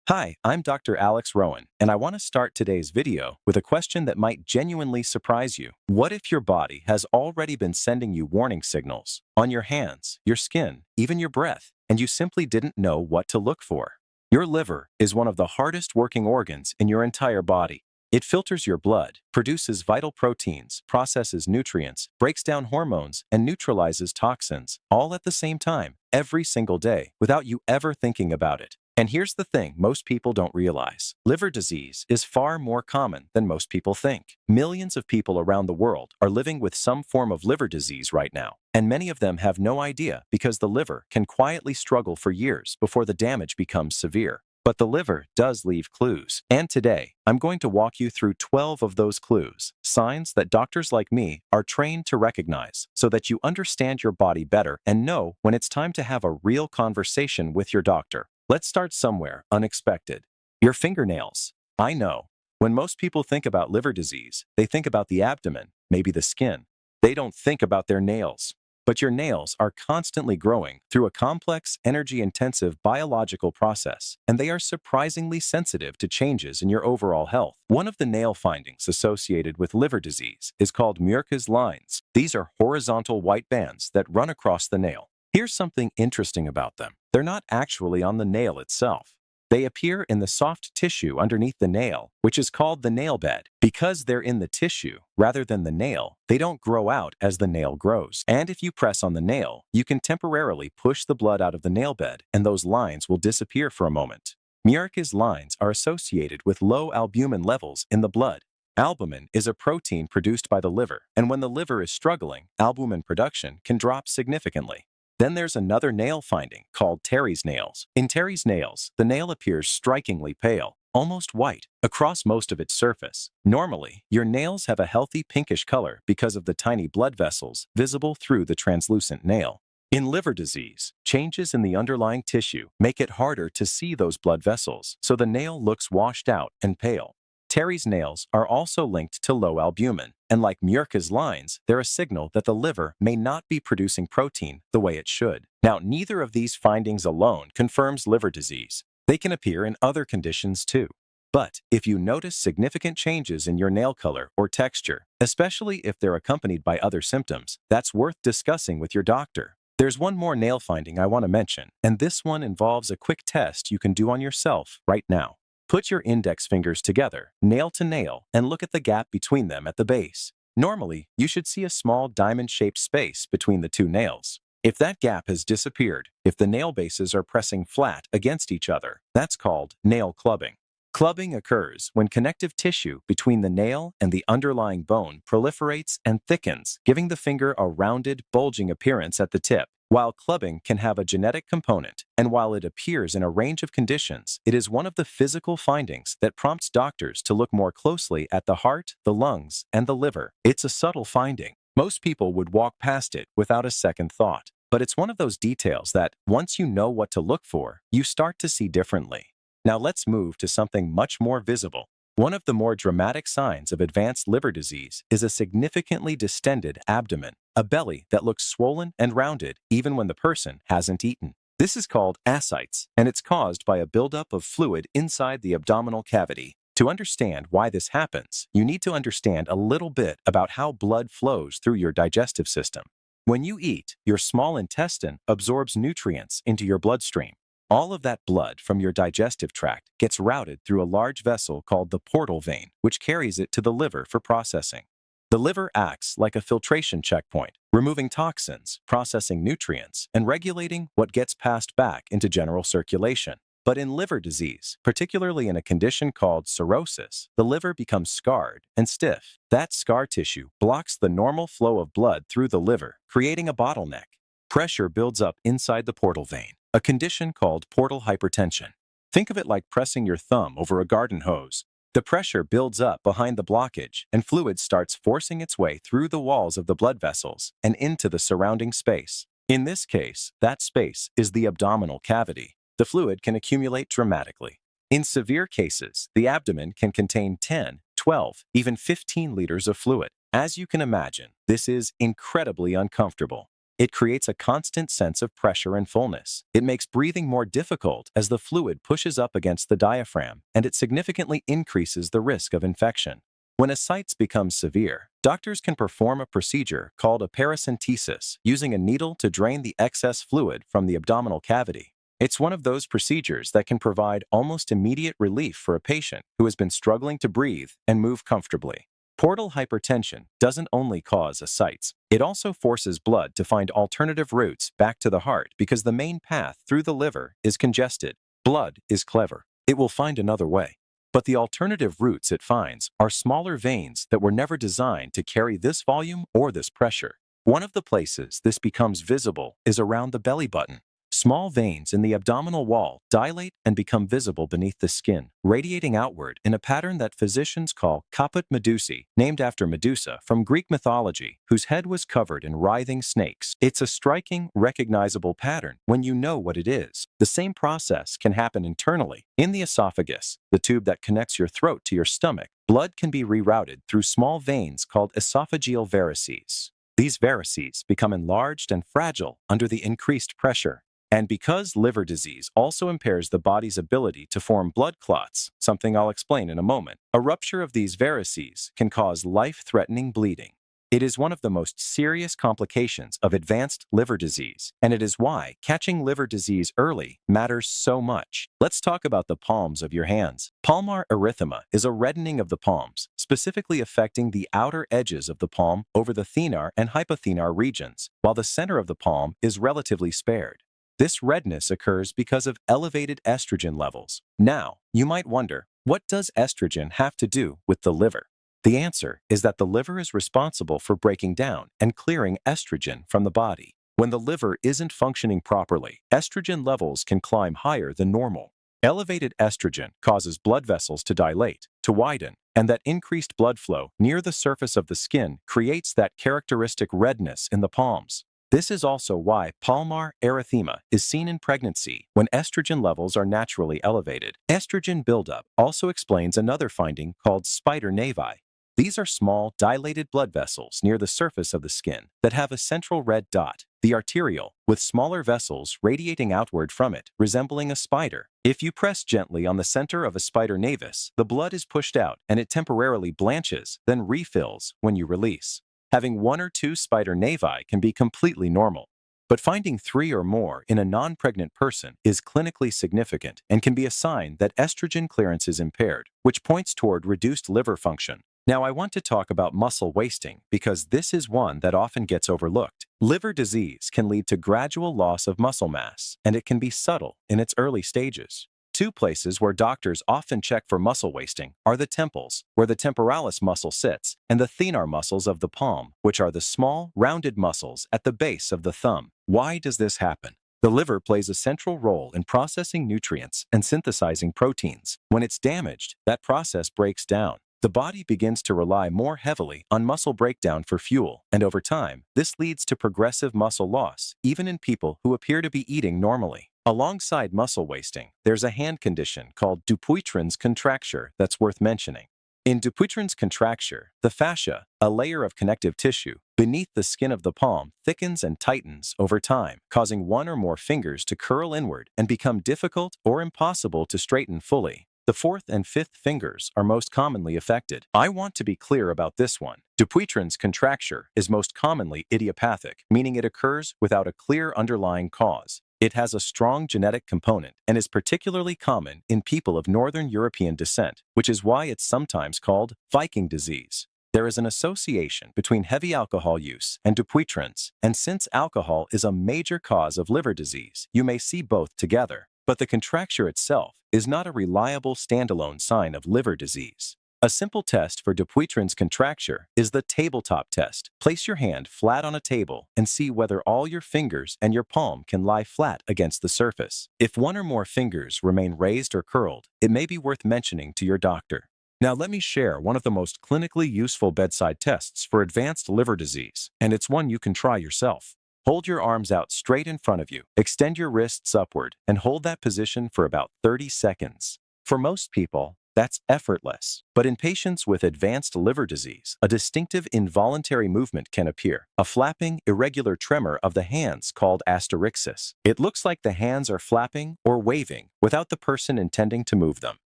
Hi, I'm Dr. Alex Rowan, and I want to start today's video with a question that might genuinely surprise you. What if your body has already been sending you warning signals on your hands, your skin, even your breath, and you simply didn't know what to look for? Your liver is one of the hardest working organs in your entire body. It filters your blood, produces vital proteins, processes nutrients, breaks down hormones, and neutralizes toxins, all at the same time, every single day, without you ever thinking about it. And here's the thing most people don't realize. Liver disease is far more common than most people think. Millions of people around the world are living with some form of liver disease right now, and many of them have no idea because the liver can quietly struggle for years before the damage becomes severe. But the liver does leave clues. And today, I'm going to walk you through 12 of those clues, signs that doctors like me are trained to recognize so that you understand your body better and know when it's time to have a real conversation with your doctor. Let's start somewhere unexpected. Your fingernails. I know. When most people think about liver disease, they think about the abdomen, maybe the skin. They don't think about their nails. But your nails are constantly growing through a complex, energy-intensive biological process, and they are surprisingly sensitive to changes in your overall health. One of the nail findings associated with liver disease is called Muirche's lines. These are horizontal white bands that run across the nail. Here's something interesting about them. They're not actually on the nail itself. They appear in the soft tissue underneath the nail, which is called the nail bed. Because they're in the tissue rather than the nail, they don't grow out as the nail grows. And if you press on the nail, you can temporarily push the blood out of the nail bed, and those lines will disappear for a moment. Muirche's lines are associated with low albumin levels in the blood. Albumin is a protein produced by the liver, and when the liver is struggling, albumin production can drop significantly. Then there's another nail finding called Terry's nails. In Terry's nails, the nail appears strikingly pale, almost white, across most of its surface. Normally, your nails have a healthy pinkish color because of the tiny blood vessels visible through the translucent nail. In liver disease, changes in the underlying tissue make it harder to see those blood vessels, so the nail looks washed out and pale. Terry's nails are also linked to low albumin, and like Muirche's lines, they're a signal that the liver may not be producing protein the way it should. Now, neither of these findings alone confirms liver disease. They can appear in other conditions too. But if you notice significant changes in your nail color or texture, especially if they're accompanied by other symptoms, that's worth discussing with your doctor. There's one more nail finding I want to mention, and this one involves a quick test you can do on yourself right now. Put your index fingers together, nail to nail, and look at the gap between them at the base. Normally, you should see a small diamond-shaped space between the two nails. If that gap has disappeared, if the nail bases are pressing flat against each other, that's called nail clubbing. Clubbing occurs when connective tissue between the nail and the underlying bone proliferates and thickens, giving the finger a rounded, bulging appearance at the tip. While clubbing can have a genetic component, and while it appears in a range of conditions, it is one of the physical findings that prompts doctors to look more closely at the heart, the lungs, and the liver. It's a subtle finding. Most people would walk past it without a second thought. But it's one of those details that, once you know what to look for, you start to see differently. Now let's move to something much more visible. One of the more dramatic signs of advanced liver disease is a significantly distended abdomen, a belly that looks swollen and rounded even when the person hasn't eaten. This is called ascites, and it's caused by a buildup of fluid inside the abdominal cavity. To understand why this happens, you need to understand a little bit about how blood flows through your digestive system. When you eat, your small intestine absorbs nutrients into your bloodstream. All of that blood from your digestive tract gets routed through a large vessel called the portal vein, which carries it to the liver for processing. The liver acts like a filtration checkpoint, removing toxins, processing nutrients, and regulating what gets passed back into general circulation. But in liver disease, particularly in a condition called cirrhosis, the liver becomes scarred and stiff. That scar tissue blocks the normal flow of blood through the liver, creating a bottleneck. Pressure builds up inside the portal vein, a condition called portal hypertension. Think of it like pressing your thumb over a garden hose. The pressure builds up behind the blockage, and fluid starts forcing its way through the walls of the blood vessels and into the surrounding space. In this case, that space is the abdominal cavity. The fluid can accumulate dramatically. In severe cases, the abdomen can contain 10, 12, even 15 liters of fluid. As you can imagine, this is incredibly uncomfortable. It creates a constant sense of pressure and fullness. It makes breathing more difficult as the fluid pushes up against the diaphragm, and it significantly increases the risk of infection. When ascites become severe, doctors can perform a procedure called a paracentesis, using a needle to drain the excess fluid from the abdominal cavity. It's one of those procedures that can provide almost immediate relief for a patient who has been struggling to breathe and move comfortably. Portal hypertension doesn't only cause ascites. It also forces blood to find alternative routes back to the heart because the main path through the liver is congested. Blood is clever. It will find another way. But the alternative routes it finds are smaller veins that were never designed to carry this volume or this pressure. One of the places this becomes visible is around the belly button. Small veins in the abdominal wall dilate and become visible beneath the skin, radiating outward in a pattern that physicians call caput medusae, named after Medusa from Greek mythology, whose head was covered in writhing snakes. It's a striking, recognizable pattern when you know what it is. The same process can happen internally. In the esophagus, the tube that connects your throat to your stomach, blood can be rerouted through small veins called esophageal varices. These varices become enlarged and fragile under the increased pressure. And because liver disease also impairs the body's ability to form blood clots, something I'll explain in a moment, a rupture of these varices can cause life-threatening bleeding. It is one of the most serious complications of advanced liver disease, and it is why catching liver disease early matters so much. Let's talk about the palms of your hands. Palmar erythema is a reddening of the palms, specifically affecting the outer edges of the palm over the thenar and hypothenar regions, while the center of the palm is relatively spared. This redness occurs because of elevated estrogen levels. Now, you might wonder, what does estrogen have to do with the liver? The answer is that the liver is responsible for breaking down and clearing estrogen from the body. When the liver isn't functioning properly, estrogen levels can climb higher than normal. Elevated estrogen causes blood vessels to dilate, to widen, and that increased blood flow near the surface of the skin creates that characteristic redness in the palms. This is also why palmar erythema is seen in pregnancy when estrogen levels are naturally elevated. Estrogen buildup also explains another finding called spider nevi. These are small, dilated blood vessels near the surface of the skin that have a central red dot, the arteriole, with smaller vessels radiating outward from it, resembling a spider. If you press gently on the center of a spider navis, the blood is pushed out and it temporarily blanches, then refills when you release. Having 1 or 2 spider nevi can be completely normal, but finding 3 or more in a non-pregnant person is clinically significant and can be a sign that estrogen clearance is impaired, which points toward reduced liver function. Now, I want to talk about muscle wasting because this is one that often gets overlooked. Liver disease can lead to gradual loss of muscle mass, and it can be subtle in its early stages. 2 places where doctors often check for muscle wasting are the temples, where the temporalis muscle sits, and the thenar muscles of the palm, which are the small, rounded muscles at the base of the thumb. Why does this happen? The liver plays a central role in processing nutrients and synthesizing proteins. When it's damaged, that process breaks down. The body begins to rely more heavily on muscle breakdown for fuel, and over time, this leads to progressive muscle loss, even in people who appear to be eating normally. Alongside muscle wasting, there's a hand condition called Dupuytren's contracture that's worth mentioning. In Dupuytren's contracture, the fascia, a layer of connective tissue beneath the skin of the palm, thickens and tightens over time, causing 1 or more fingers to curl inward and become difficult or impossible to straighten fully. The 4th and 5th fingers are most commonly affected. I want to be clear about this one. Dupuytren's contracture is most commonly idiopathic, meaning it occurs without a clear underlying cause. It has a strong genetic component and is particularly common in people of Northern European descent, which is why it's sometimes called Viking disease. There is an association between heavy alcohol use and Dupuytren's, and since alcohol is a major cause of liver disease, you may see both together. But the contracture itself is not a reliable standalone sign of liver disease. A simple test for Dupuytren's contracture is the tabletop test. Place your hand flat on a table and see whether all your fingers and your palm can lie flat against the surface. If 1 or more fingers remain raised or curled, it may be worth mentioning to your doctor. Now let me share one of the most clinically useful bedside tests for advanced liver disease, and it's one you can try yourself. Hold your arms out straight in front of you, extend your wrists upward, and hold that position for about 30 seconds. For most people, That's effortless. But in patients with advanced liver disease, a distinctive involuntary movement can appear, a flapping, irregular tremor of the hands called asterixis. It looks like the hands are flapping or waving without the person intending to move them.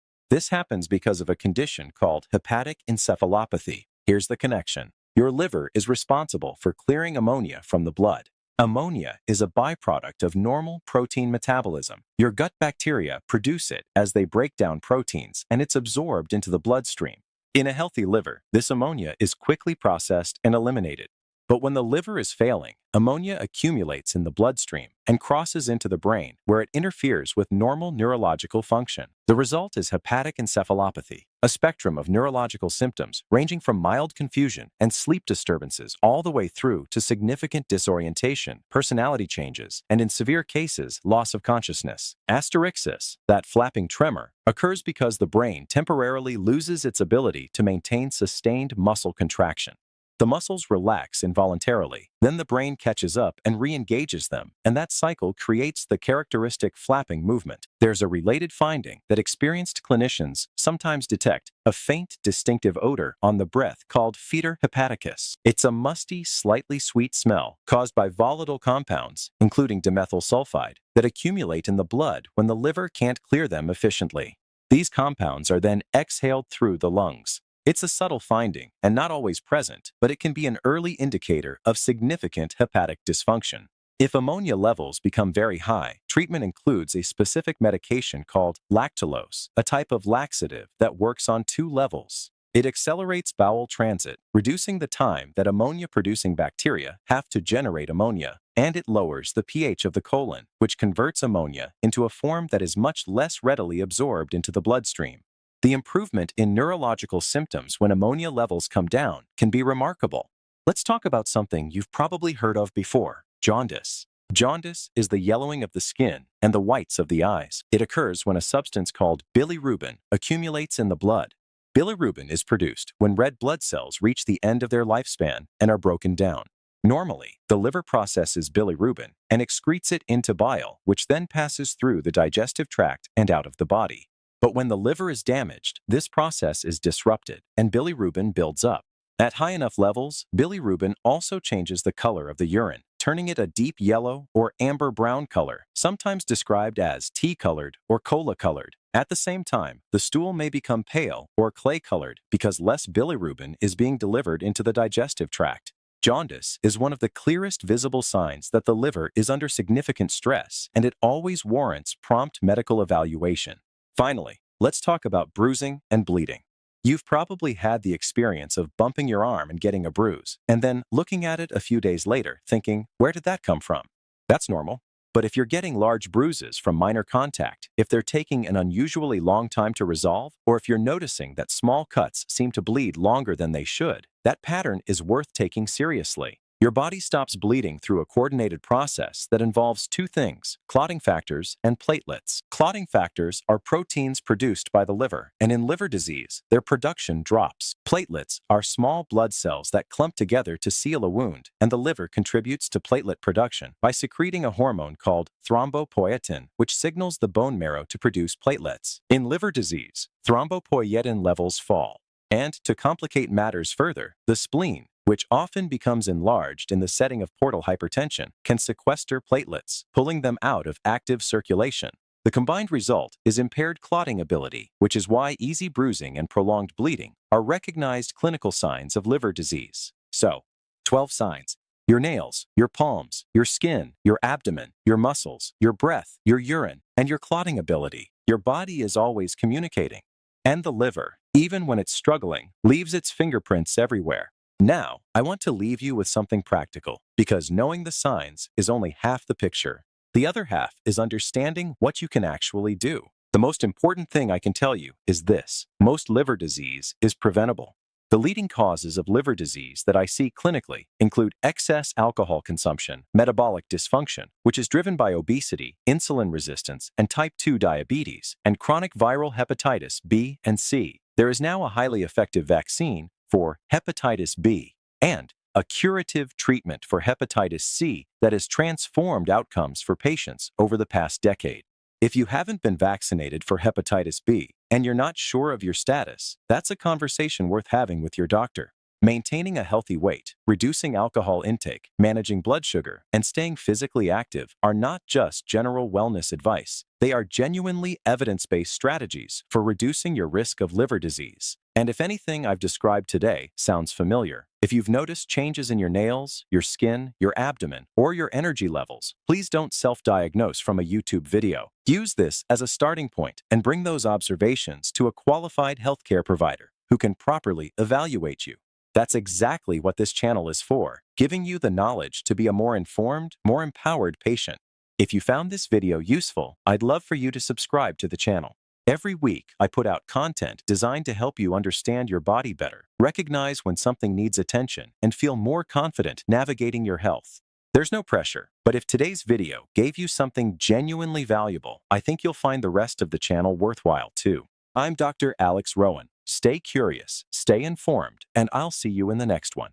This happens because of a condition called hepatic encephalopathy. Here's the connection. Your liver is responsible for clearing ammonia from the blood. Ammonia is a byproduct of normal protein metabolism. Your gut bacteria produce it as they break down proteins, and it's absorbed into the bloodstream. In a healthy liver, this ammonia is quickly processed and eliminated. But when the liver is failing, ammonia accumulates in the bloodstream and crosses into the brain, where it interferes with normal neurological function. The result is hepatic encephalopathy, a spectrum of neurological symptoms ranging from mild confusion and sleep disturbances all the way through to significant disorientation, personality changes, and in severe cases, loss of consciousness. Asterixis, that flapping tremor, occurs because the brain temporarily loses its ability to maintain sustained muscle contraction. The muscles relax involuntarily, then the brain catches up and re-engages them, and that cycle creates the characteristic flapping movement. There's a related finding that experienced clinicians sometimes detect a faint, distinctive odor on the breath called foetor hepaticus. It's a musty, slightly sweet smell caused by volatile compounds, including dimethyl sulfide, that accumulate in the blood when the liver can't clear them efficiently. These compounds are then exhaled through the lungs. It's a subtle finding and not always present, but it can be an early indicator of significant hepatic dysfunction. If ammonia levels become very high, treatment includes a specific medication called lactulose, a type of laxative that works on two levels. It accelerates bowel transit, reducing the time that ammonia-producing bacteria have to generate ammonia, and it lowers the pH of the colon, which converts ammonia into a form that is much less readily absorbed into the bloodstream. The improvement in neurological symptoms when ammonia levels come down can be remarkable. Let's talk about something you've probably heard of before: jaundice. Jaundice is the yellowing of the skin and the whites of the eyes. It occurs when a substance called bilirubin accumulates in the blood. Bilirubin is produced when red blood cells reach the end of their lifespan and are broken down. Normally, the liver processes bilirubin and excretes it into bile, which then passes through the digestive tract and out of the body. But when the liver is damaged, this process is disrupted and bilirubin builds up. At high enough levels, bilirubin also changes the color of the urine, turning it a deep yellow or amber-brown color, sometimes described as tea-colored or cola-colored. At the same time, the stool may become pale or clay-colored because less bilirubin is being delivered into the digestive tract. Jaundice is one of the clearest visible signs that the liver is under significant stress, and it always warrants prompt medical evaluation. Finally, let's talk about bruising and bleeding. You've probably had the experience of bumping your arm and getting a bruise, and then looking at it a few days later thinking, where did that come from? That's normal. But if you're getting large bruises from minor contact, if they're taking an unusually long time to resolve, or if you're noticing that small cuts seem to bleed longer than they should, that pattern is worth taking seriously. Your body stops bleeding through a coordinated process that involves two things: clotting factors and platelets. Clotting factors are proteins produced by the liver, and in liver disease, their production drops. Platelets are small blood cells that clump together to seal a wound, and the liver contributes to platelet production by secreting a hormone called thrombopoietin, which signals the bone marrow to produce platelets. In liver disease, thrombopoietin levels fall. And to complicate matters further, the spleen, which often becomes enlarged in the setting of portal hypertension, can sequester platelets, pulling them out of active circulation. The combined result is impaired clotting ability, which is why easy bruising and prolonged bleeding are recognized clinical signs of liver disease. So, 12 signs: your nails, your palms, your skin, your abdomen, your muscles, your breath, your urine, and your clotting ability. Your body is always communicating. And the liver, even when it's struggling, leaves its fingerprints everywhere. Now, I want to leave you with something practical, because knowing the signs is only half the picture. The other half is understanding what you can actually do. The most important thing I can tell you is this: most liver disease is preventable. The leading causes of liver disease that I see clinically include excess alcohol consumption, metabolic dysfunction, which is driven by obesity, insulin resistance, and type 2 diabetes, and chronic viral hepatitis B and C. There is now a highly effective vaccine for hepatitis B and a curative treatment for hepatitis C that has transformed outcomes for patients over the past decade. If you haven't been vaccinated for hepatitis B and you're not sure of your status, that's a conversation worth having with your doctor. Maintaining a healthy weight, reducing alcohol intake, managing blood sugar, and staying physically active are not just general wellness advice. They are genuinely evidence-based strategies for reducing your risk of liver disease. And if anything I've described today sounds familiar, if you've noticed changes in your nails, your skin, your abdomen, or your energy levels, please don't self-diagnose from a YouTube video. Use this as a starting point and bring those observations to a qualified healthcare provider who can properly evaluate you. That's exactly what this channel is for, giving you the knowledge to be a more informed, more empowered patient. If you found this video useful, I'd love for you to subscribe to the channel. Every week, I put out content designed to help you understand your body better, recognize when something needs attention, and feel more confident navigating your health. There's no pressure, but if today's video gave you something genuinely valuable, I think you'll find the rest of the channel worthwhile too. I'm Dr. Alex Rowan. Stay curious, stay informed, and I'll see you in the next one.